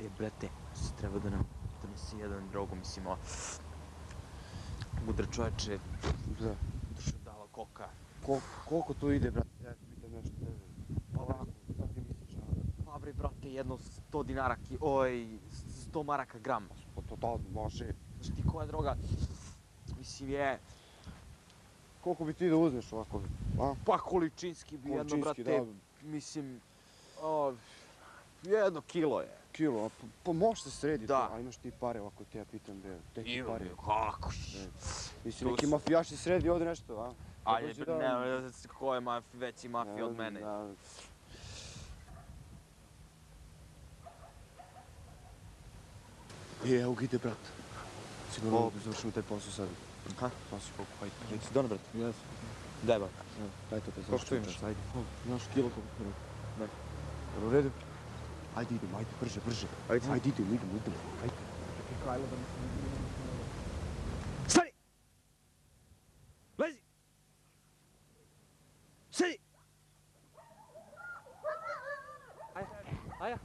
brate, treba da nam donese jedan drogo, mislim, mudra čoveče, Da. duša dala koka. Koliko to ide, brate? Ja te pitam nešto, ne znam. Pa ovako, šta ti misliš, a? Pa bre, brate, jedno 100 dinara, 100 maraka gram. Pa to da, može. Znaš ti koja droga, mislim je, Koliko bi ti da uzmeš ovako, a? pa količinski bi jedno, Količinski, brate, da. mislim, 1 kilo je. Kilo, pa može se srediti, Da. a imaš ti pare ovako, te ja pitam, gde ti Imam pare? je, kako? Mislim, Tu neki su. mafijaši sredi ovdje nešto, a? Ajde, Dođi da- ne znam ko je veći mafija od mene. Da. Evo ga ide, brat. Sigurno da završimo taj posao sad. Ha? Pasi koliko, hajde. Jesi dono, brate? Jes. Daj, brate. Daj to te Koliko završimo. imaš? Ajde. Znaš kilo koliko treba. Daj. Jel u redu? Ajde idemo, ajde, brže. Ajde. Idemo. Ajde. Stani! Lezi! Sedi! Ajde.